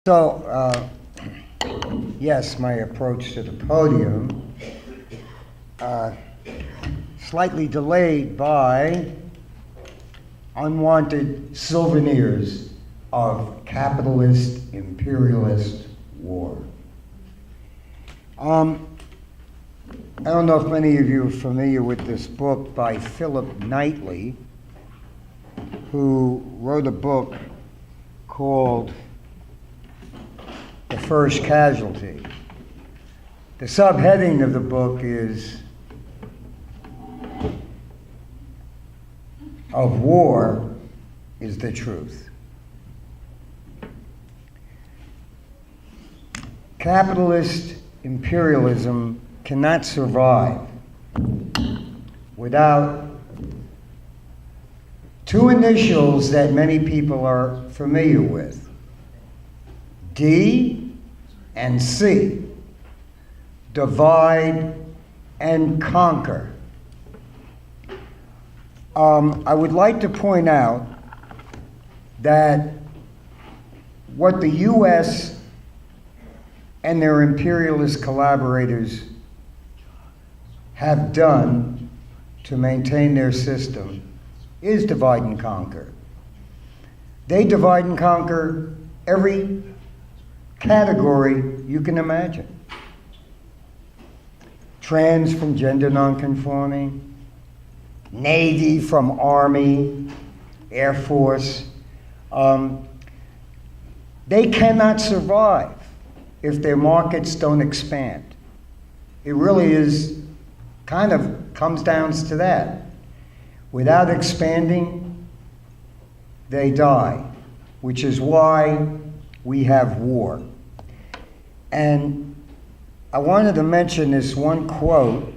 So, yes, my approach to the podium, slightly delayed by unwanted souvenirs of capitalist imperialist war. I don't know if many of you are familiar with this book by Philip Knightley, who wrote a book called The First Casualty. The subheading of the book is "Of War is the Truth." Capitalist imperialism cannot survive without two initials that many people are familiar with: D and C. Divide and conquer. I would like to point out that what the U.S. and their imperialist collaborators have done to maintain their system is divide and conquer. They divide and conquer every category you can imagine. Trans from gender nonconforming, Navy from Army, Air Force. They cannot survive if their markets don't expand. It really is kind of comes down to that. Without expanding, they die, which is why we have war. And I wanted to mention this one quote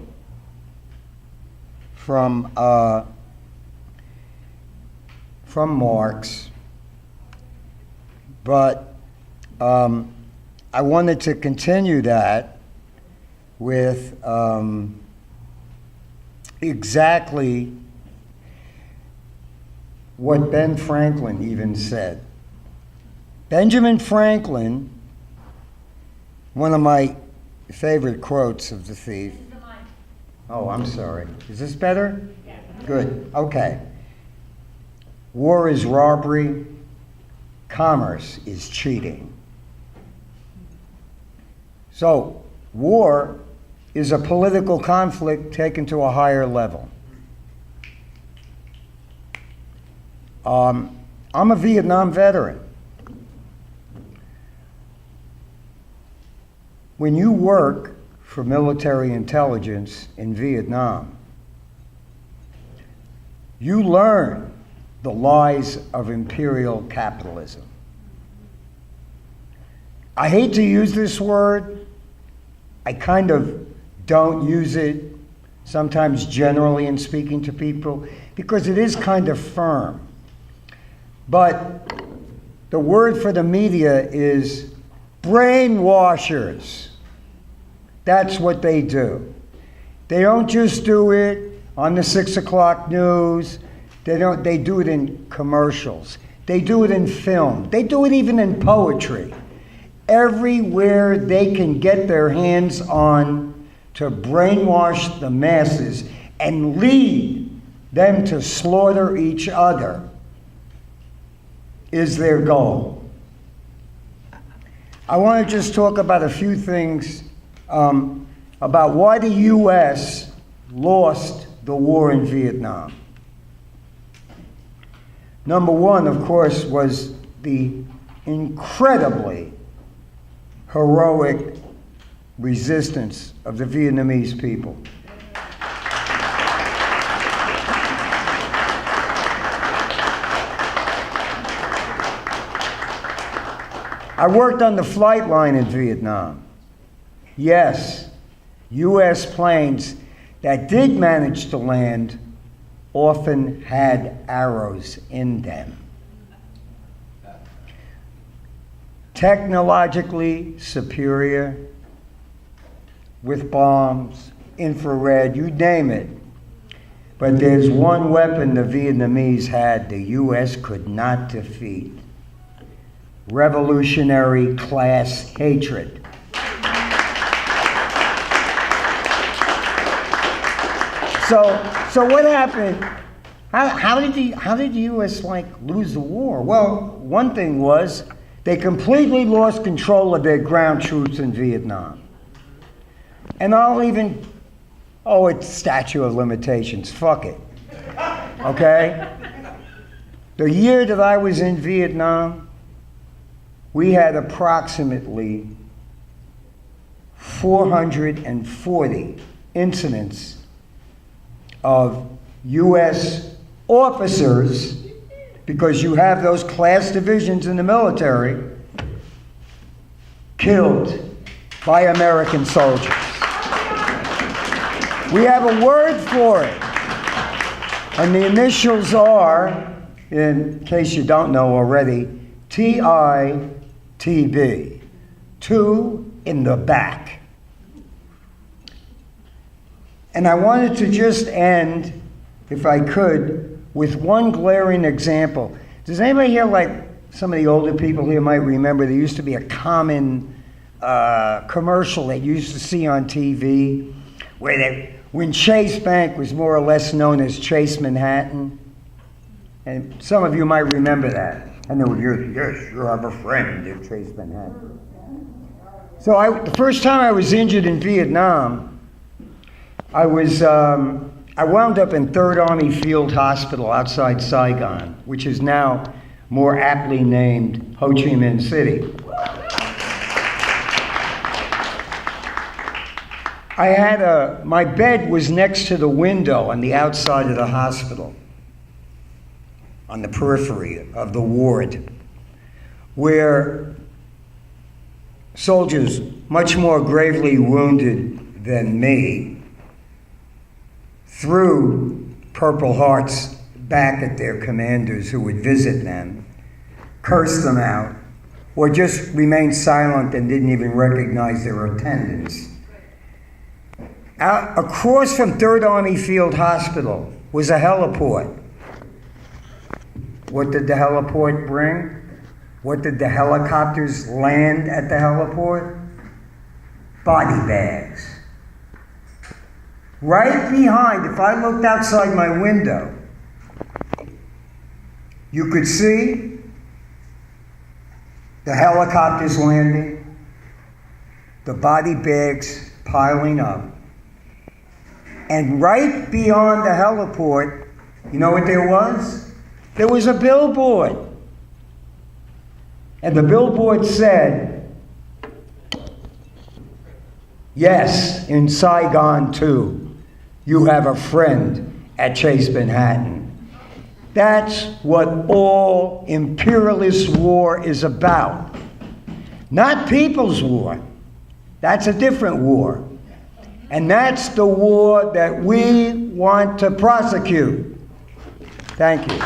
from Marx, but I wanted to continue that with exactly what Ben Franklin even said. Benjamin Franklin, one of my favorite quotes of the thief. Oh, I'm sorry. Is this better? Yeah. Good. Okay. War is robbery. Commerce is cheating. So, war is a political conflict taken to a higher level. I'm a Vietnam veteran. When you work for military intelligence in Vietnam, you learn the lies of imperial capitalism. I hate to use this word. I kind of don't use it sometimes generally in speaking to people because it is kind of firm. But the word for the media is brainwashers. That's what they do. They don't just do it on the 6 o'clock news. They do it in commercials. They do it in film. They do it even in poetry. Everywhere they can get their hands on to brainwash the masses and lead them to slaughter each other is their goal. I want to just talk about a few things about why the U.S. lost the war in Vietnam. Number one, of course, was the incredibly heroic resistance of the Vietnamese people. I worked on the flight line in Vietnam. Yes, U.S. planes that did manage to land often had arrows in them. Technologically superior, with bombs, infrared, you name it. But there's one weapon the Vietnamese had the U.S. could not defeat. revolutionary class hatred. So what happened? How did the U.S. lose the war? Well, one thing was they completely lost control of their ground troops in Vietnam. And it's statute of limitations. Fuck it. Okay? The year that I was in Vietnam, we had approximately 440 incidents of U.S. officers, because you have those class divisions in the military, killed by American soldiers. We have a word for it, and the initials are, in case you don't know already, TITB, two in the back. And I wanted to just end, if I could, with one glaring example. Does anybody here, some of the older people here might remember, there used to be a common commercial that you used to see on TV when Chase Bank was more or less known as Chase Manhattan. And some of you might remember that. I know you have a friend at Chase Manhattan. So the first time I was injured in Vietnam, I wound up in 3rd Army Field Hospital outside Saigon, which is now more aptly named Ho Chi Minh City. My bed was next to the window on the outside of the hospital, on the periphery of the ward, where soldiers much more gravely wounded than me threw Purple Hearts back at their commanders who would visit them, cursed them out, or just remained silent and didn't even recognize their attendants. Across from 3rd Army Field Hospital was a heliport. What did the heliport bring? What did the helicopters land at the heliport? Body bags. Right behind, if I looked outside my window, you could see the helicopters landing, the body bags piling up. And right beyond the heliport, you know what there was? There was a billboard. And the billboard said, "Yes, in Saigon too, you have a friend at Chase Manhattan." That's what all imperialist war is about. Not people's war. That's a different war. And that's the war that we want to prosecute. Thank you.